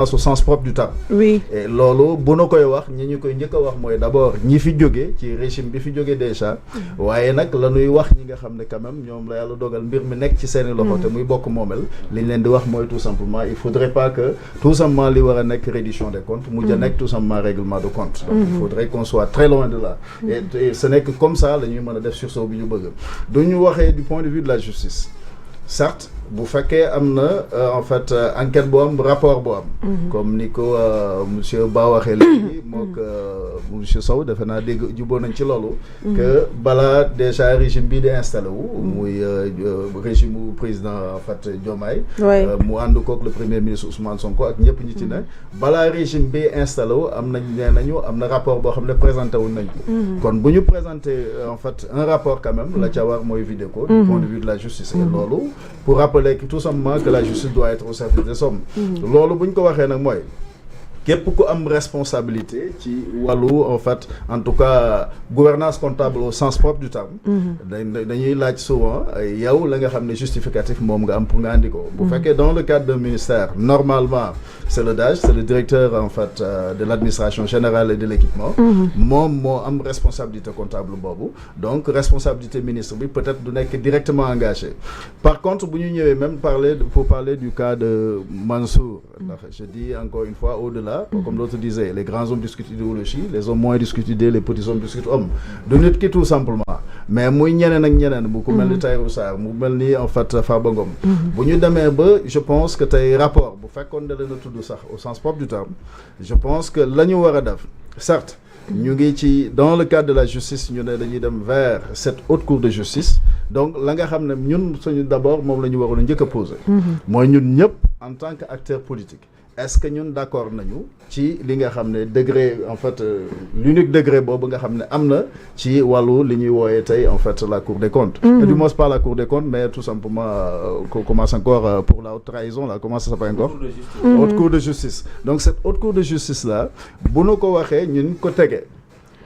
au sens propre du terme. Oui. Et lolo bu nu koy wax ñi ñu koy njëkk a wax mooy d'abord ñi fi jóge ci régime bi fi jóge déjà waaye nag la ñuy wax ñi nga xam ne quand même ñoom la yàlla dogal mbir mi nekk ci seeni loxo te muy bokk moomel li ñu leen di wax mooy tout simplement il faudrait pas que tout simplement li war a nekk reddition des comptes mujj a nekk tout simplement règlement de compte. Donc il faudrait qu'on soit très loin de là. Et ce n'est que comme ça la ñuy mën a def sursaut bi ñu bëgg du ñu waxee du point de vue de la justice certes bu fekkee am na en fait enquête bu am rapport bu am comme ni ko monsieur Ba waxee léegi mook monsieur Sow defe naa dégg juboo nañ ci loolu que balaa déjà régime bii di installé wu muy régime bu président en fait Diomaye mu ànd kook le premier ministre Ousmane Sonko ak ñëpp ñi ci ne balaa régime bi installé wu am nañ nee nañu am na rapport boo xam ne présenté wuñ nañ ko kon bu ñu présenté en fait un rapport quand même la ca war mooy vidé ko du point de vue de la justice et loolu pour rappeler que tout simplement que la justice doit être au service des hommes. loolu bu ñu ko waxee nag mooy képp ku am responsabilité ci wàllu en fait en tout cas gouvernance comptable au sens propre du terme dañuy laaj souvent yow la nga xam ne justificatif moom nga am pour nga andi ko bu fekkee dans le cadre d'un ministère normalement c'est le DAGE c'est le directeur en fait de l'administration générale et de l'équipement moom moo am responsabilité comptable boobu donc responsabilité ministre bi peut-être du nekk directement engagé par contre bu ñu ñëwee même pour parler du cas de Mansour ndax je dis encore une fois au-delà comme l'autre disait les grands hommes discutent idéologie les hommes moins discutent idées les petits hommes discutent hommes du nit ki tout simplement mais muy ñeneen ak ñeneen bu ku mel ni Tahirou Sarr mu mel ni en fait Farba Ngom bu ñu demee ba je pense que tey rapport bu fekkoon da leen a tudd sax au sens propre du terme je pense que la ñu war a def certes ñu ngi ci dans le cadre de la justice ñu ne dañuy dem vers cette haute cour de justice donc la nga xam ne ñun suñu d'abord moom la ñu waroon a njëkk a poser mooy ñun ñëpp en tant que acteur politique est-ce que ñun d'accord nañu ci li nga xam ne degré en fait l'unique degré boobu nga xam ne am na ci wàllu li ñuy wooyee tey en fait la cour des comptes et du moins pas la cour des comptes mais tout simplement qu'on commence encore pour la haute trahison là comment ça s'appelle encore haute cour de justice donc cette haute cour de justice là bu nu ko waxee ñun ko tegee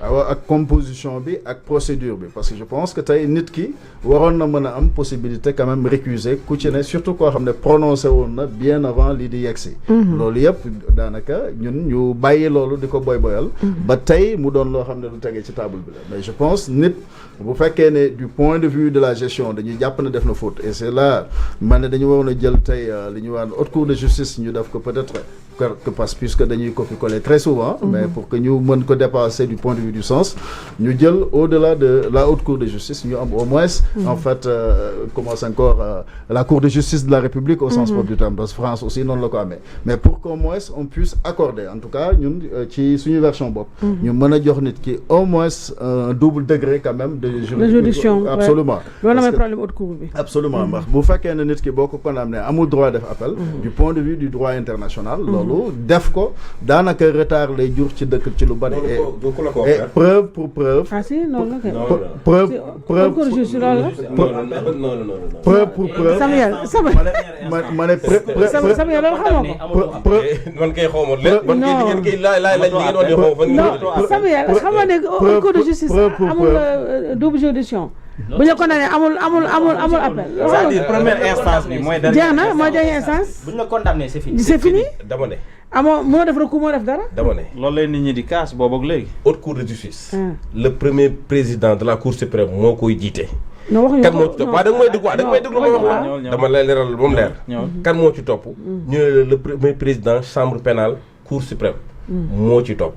waaw ak composition bi ak procédure bi parce que je pense que tey nit ki waroon na mën a am possibilité quand même récuser ku ci ne surtout koo xam ne prononcé woon na bien avant lii di yegsi loolu yëpp daanaka ñun ñu bàyyi loolu di ko boyal ba tey mu doon loo xam ne lu tegee ci table bi la mais je pense nit bu fekkee ne du point de vue de la gestion dañuy jàpp ne def na faute et c'est là man ne dañu waroon a jël tey li ñuy wax haute cour de justice ñu def ko peut-être que parce puisque dañuy copier-coller très souvent mais pour que ñu mën ko dépasser du point de vue du sens ñu jël au-delà de la haute cour de justice ñu am au moins en fait commence encore la cour de justice de la République au sens propre du terme parce que France aussi noonu la ko amee mais pour qu'au moins on puisse accorder en tout cas ñun ci suñu version bopp ñu mën a jox nit ki au moins un double degré quand même de juridiction absolument loolu mooy problème haute cour bi absolument ndax bu fekkee ne nit ki boo ko condamné amul droit def appel du point de vue du droit international loolu def ko daanaka retard lay jur ci dëkk ci lu bari et preuve pour preuve preuve pour preuve Samuel ma ne Samuel loolu xamoo ko man kay xawma lépp man ngeen kay laaj li ngeen wax ni xaw non Samuel xam nga ne cour de justice amul double juridiction bu ñu ko nee amul appel. c'est-à-dire première instance bi mooy. jeex na mooy dernière instance. bu ñu la condamné c'est fini. c'est fini. dama ne. moo def recours moo def dara. dama ne. loolu lay nit ñi di kaas boobu ak léegi. haute cour de justice. le premier président de la cour suprême moo koy jiite. non waxuñu kan moo ci topp waaw da nga may déglu da nga may déglu ma wax la dama lay leeral ba mu leer. kan moo ci topp. ñu ne le premier président chambre pénale cour suprême. moo ci topp.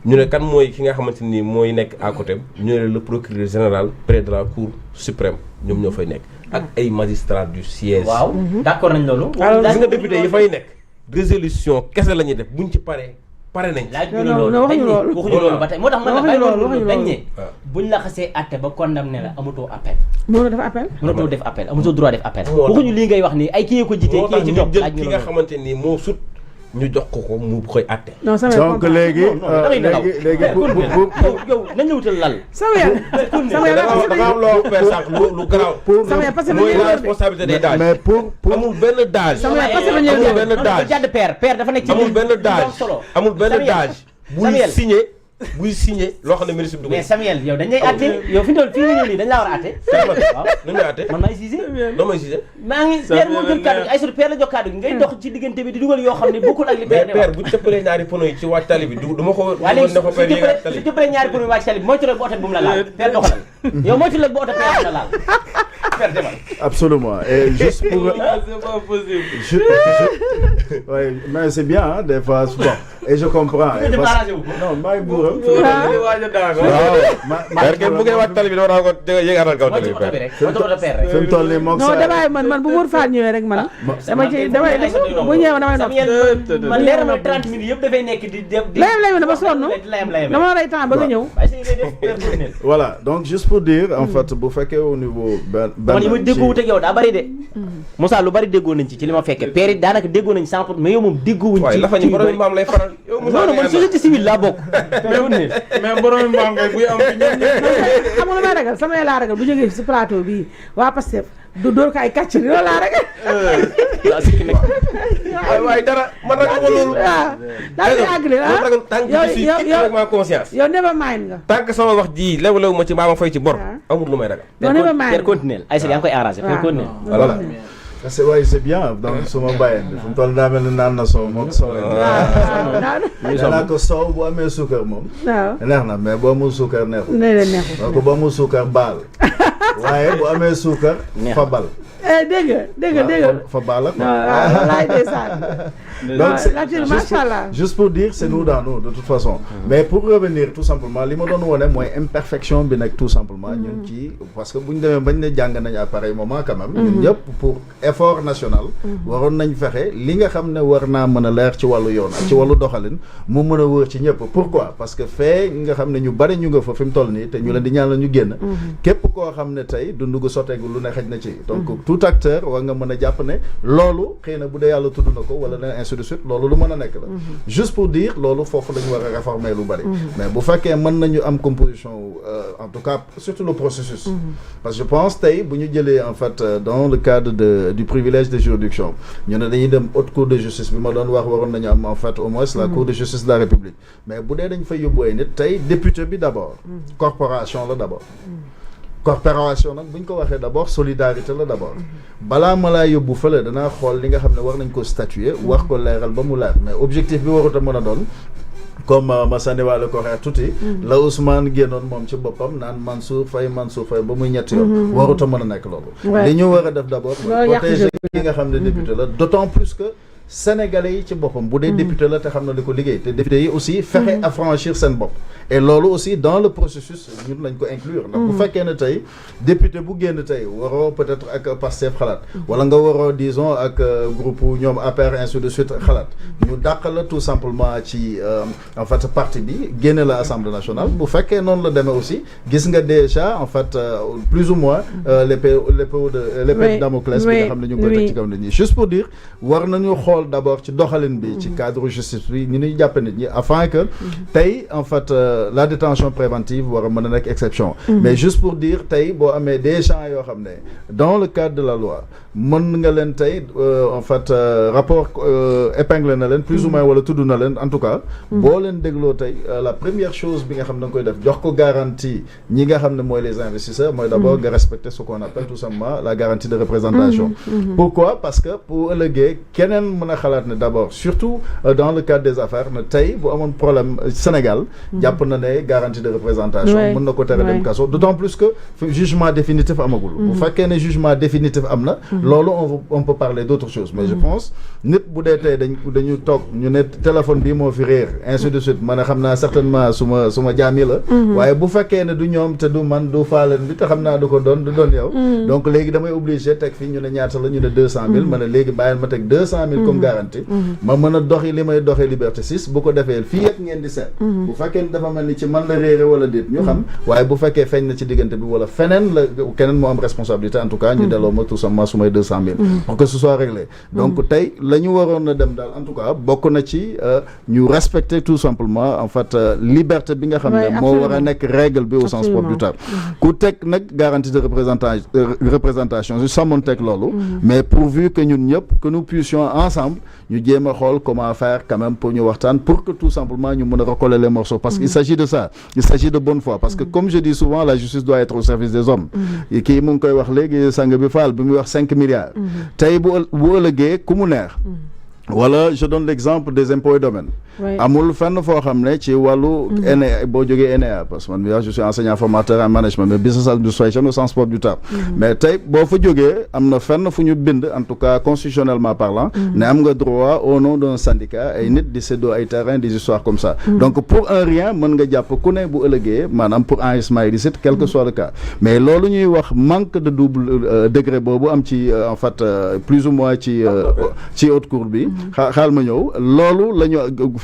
ñu ne kan mooy ki nga xamante ni mooy nekk à côté ñu ne le procureur général près de la cour suprême ñoom ñoo fay nekk ak ay magistrats du siège. waaw d'accord nañ loolu. alors gis nga député yi fay nekk résolution kese la ñuy def buñ ci pare nañ. waxuñu loolu ba tey moo tax man la bàyyi loolu dañ ne buñ la xasee àtte ba condamné la amatoo appel. mënoo def appel. mënoo def appel amatoo droit def appel. waxuñu lii ngay wax nii ay kii ko jiite kii ci topp jël ki nga xamante ni moo sut ñu jox ko mu koy àtte. donc léegi yow nañ la wutal lal. Samuel dafa am loo faire sànq lu garaaw. Samuel parce que mooy la responsabilité des dages. mais pour amul benn dage. amul benn dage. père dafa nekk ci amul benn dage. amul benn dage. buy signé buy signé loo xam ne ministre bi du ko. mais Samuel yow dañ lay àtte yow fi mu toll fii nga ñëw nii dañ laa war a àtte. waaw nu ñu àtte man maay Cissé. noo may Cissé. maa ngi père moo jël kàddu gi ay père la jox kàddu gi ngay dox ci diggante bi di dugal yoo xam ne bokkul ak li père di wax. père bu tëppalee ñaari pono yi ci wàcc tali bi du ma ko. waaye léegi ne ko père yéegal tali su tëppalee ñaari pono yi wàcc tali bi moytu rek bu oto bi bu mu la laal père doxalal yow moytu rek bu oto père bu la laal père demal. Absolument. Et juste pour... c'est pas possible. Oui, mais c'est bien, hein, des fois. Bon, et je comprends. Et parce... Non, maay buuram. Père bu ngeen wàcc tali bi dama naa ko yéegaatal kaw tali bi père. fi mu toll nii moom non damay man bu Mour Fall ñëwee rek man dama ci damay bu ñëwee damay nopp man leer na 30 minutes yëpp dafay nekk di def di layam ba sonn dama lay temps ba nga ñëw voilà donc juste pour dire en fait bu fekkee au niveau man yi ma déggoo wut ak yow daa bari de Moussa lu bari déggoo nañ ci li ma fekkee père yi daanaka déggoo nañ 100% mais yow moom déggoo wuñ ci lafa ñu borom maam lay faral yow Moussa non man société civile laa bokk mais borom maam ngay buy am xam nga lu may ragal sama laa ragal bu jógee si plateau bii waa Pastef du dóor ko ay kàcc loolu laa ragal waaye dara man nag ma loolu daal di àgg yow conscience yow never mind nga tant que sama wax ji lew ma ci mbaa ma fay ci bor amul lu may ragal yow never mind père continuel ay yaa ngi koy arrangé père continuel voilà c'est ouais, c'est bien donc suma bàyyeen bi fu mu toll daa mel ni naan na soow moom soow danaa ko soow bu amee suukar moom neex na mais boo amul suukar neexul donc boo amul suukar baal waaye bu amee suukar fa bal dégg nga fa baal ak laay ndeysaan donc juste pour dire c'est nous dans nous de toute façon mais pour revenir tout simplement li ma doon wone mooy imperfection bi nag tout simplement ñun ci parce que bu ñu demee bañ ne jàng nañ à pareil moment quand même ñun ñëpp pour effort national waroon nañ fexe li nga xam ne war naa mën a leer ci wàllu yoon ak ci wàllu doxalin mu mën a wër ci ñëpp pourquoi parce que fee nga xam ne ñu bari ñu nga fa fi mu toll nii te ñu leen di ñaan la ñu génn képp koo xam ne tey dund gu sotteegu lu ne xëj na ci donc tout acteur war nga mën a jàpp ne loolu xëy na bu dee yàlla tudd na ko wala leen ainsi de suite loolu lu mën a nekk la juste pour dire loolu foofu la ñu war a réformer lu bari mais bu fekkee mën nañu am composition en tout cas surtout le processus parce que je pense tey bu ñu jëlee en fait dans le cadre du privilège de juridiction ñu ne dañuy dem haute cour de justice bi ma doon wax waroon nañu am en fait au moins la cour de justice de la République mais bu dee dañ fay yóbbu ay nit tey député bi d'abord corporation la d'abord corporation nag bu ñu ko waxee d'abord solidarité la d'abord balaa ma laa yóbbu fële danaa xool li nga xam ne war nañ ko statuer war ko leeral ba mu leer mais objectif bi warut a mën a doon comme ma sànniwaale ko xeex tuuti la Ousmane génnoon moom ci boppam naan Mansour Faye ba muy ñetti yoon warut a mën a nekk loolu li ñu war a def d'abord mooy protéger ki nga xam ne député la d'autant plus que Sénégalais yi ci boppam bu dee député la te xam na li ko liggéey te député yi aussi fexe affranchir seen bopp et loolu aussi dans le processus ñun lañ ko inclure ndax bu fekkee ne tey député bu génn tey waroo peut-être ak Pastef xalaat wala nga waroo disons ak groupe ñoom APR ainsi de suite xalaat ñu dàq la tout simplement ci en fait parti bi génne la Assemblée nationale bu fekkee noonu la demee aussi gis nga déjà en fait plus ou moins l'épée de Damoclès bi nga xam ne ñu ngi koy teg ci kaw nit ñi juste pour dire war nañu xool d'abord ci doxalin bi ci cadre justice bi ñu ñuy jàppe nit ñi afin que tey en fait la détention préventive war a mën a nekk exception mais juste pour dire tey boo amee des gens yoo xam ne dans le cadre de la loi mën nga leen tey en fait rapport épinglé na leen plus ou moins wala tudd na leen en tout cas boo leen dégloo tey la première chose bi nga xam ne da nga koy def jox ko garantie ñi nga xam ne mooy les investisseurs mooy d'abord nga respecter ce qu'on appelle tout simplement la garantie de représentation pourquoi parce que pour ëllëgee keneen mën a xalaat ne d'abord surtout dans le cadre des affaires ne tey bu amoon problème Sénégal jàpp na ne garantie de représentation mën na ko tere dem kaso d'autant plus que jugement définitif amagul bu fekkee ne jugement définitif am na loolu on peut parler d'autres choses mais je pense nit bu dee tey dañu toog ñu ne téléphone bii moo fi réer ainsi de suite man a xam naa certainement suma jaam yi la waaye bu fekkee ne du ñoom te du man du faaleen bi te xam naa du ko doon du doon yow donc léegi damay obligé teg fii ñu ne ñaata la ñu ne 200 000 ma ne léegi bàyyil ma teg 200 000 comme garantie ma mën a doxi li may doxee liberté 6 bu ko defee fii yëpp ngeen di seet bu fekkee ne dafa mel ni ci man la réere wala déet ñu xam waaye bu fekkee feeñ na ci diggante bi wala feneen la keneen moo am responsabilité en tout cas ñu delloo ma tout simplement su may 200 000 pour que ce soit réglé donc tey la ñu waroon na dem daal en tout cas bokk na ci ñu respecter tout simplement en fait liberté bi nga xam ne moo war a nekk règle bi au sens propre du terme ku teg nag garantie de représentation su sàmmoon teg loolu mais pourvu que ñun ñëpp que nous puissions ensemble ensemble ñu jéem a xool comment faire quand même pour ñu waxtaan pour que tout simplement ñu mën a recoller les morceaux parce qu'il s'agit de ça, il s'agit de bonne foi parce que comme je dis souvent la justice doit être au service des hommes kii mu ngi koy wax léegi sang bi Fall bi muy wax 5 milliards tey bu ëllëgee ku mu neex wala je donne l'exemple des impôts et domaines amul fenn foo xam ne ci wàllu ENA boo jógee ENA parce que man je suis enseignant formateur en management mais business administration au sens propre du terme mais tey boo fa jógee am na fenn fu ñu bind en tout cas constitutionnellement parlant ne am nga droit au nom d'un syndicat ay nit di séddoo ay terrain des histoires comme ça donc pour un rien mën nga jàpp ku ne bu ëllëgee maanaam pour enrichissement illicite quel que soit le cas mais loolu ñuy wax manque de double degré boobu am ci en fait plus ou moins ci haute cour bi xaal ma ñëw loolu la ñu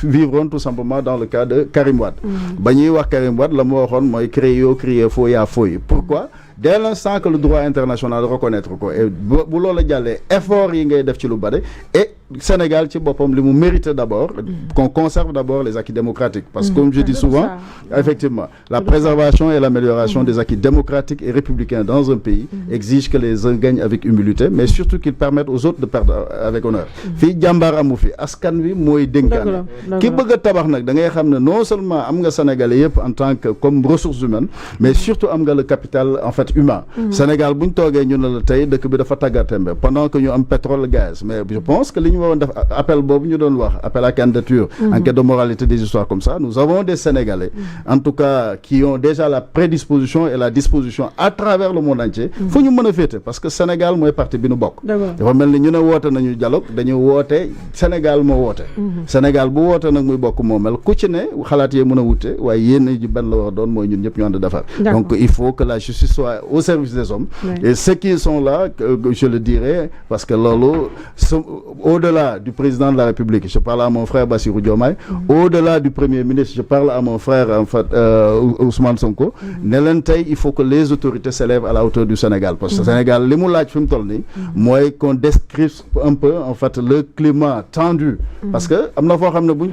vivre tout simplement dans le cas de Karim Wade ba ñuy wax Karim Wade la mu waxoon mooy crier faux yaa faux pourquoi dès l'instant que le droit international reconnaître ko et bu loola jàllee effort yi ngay def ci lu bari et Sénégal ci boppam li mu mérite d'abord qu'on conserve d'abord les acquis démocratiques parce que comme je dis souvent effectivement la préservation et l'amélioration des acquis démocratiques et républicains dans un pays exige que les uns gagnent avec humilité mais surtout qu'ils permettent aux autres de perdre avec honneur fii jàmbaar amu fi askan wi mooy dénkaane ki bëgg a tabax nag da ngay xam ne non seulement am nga Sénégalais yëpp en tant que comme ressources humaines mais surtout am nga le capital en fait humain Sénégal bu ñu toogee ñu ne la tey dëkk bi dafa tàggatémbe pendant que ñu am pétrole gaz mais je pense que li ñu waroon def appel boobu ñu doon wax appel à candidature enquête de moralité des histoires comme ça nous avons des Sénégalais en tout cas qui ont déjà la prédisposition et la disposition à travers le monde entier fu ñu mën a féete parce que Sénégal mooy parti bi nu bokk dafa mel ni ñu ne woote nañu dialogue dañu woote Sénégal moo woote Sénégal bu woote nag muy bokk moo mel ku ci ne xalaat yee mën a wute waaye yéen ji benn la war doon mooy ñun ñëpp ñu ànd defar donc il faut que la justice soit au service des hommes et ceux qui sont là je le dirais parce que loolu au-delà du président de la République je parle à mon frère Bassirou Diomaye au-delà du premier ministre je parle à mon frère en fait Ousmane Sonko ne leen tey il faut que les autorités s'élèvent à la hauteur du Sénégal parce que Sénégal li mu laaj fi mu toll nii mooy qu'on décrive un peu en fait le climat tendu parce que am na foo xam ne buñ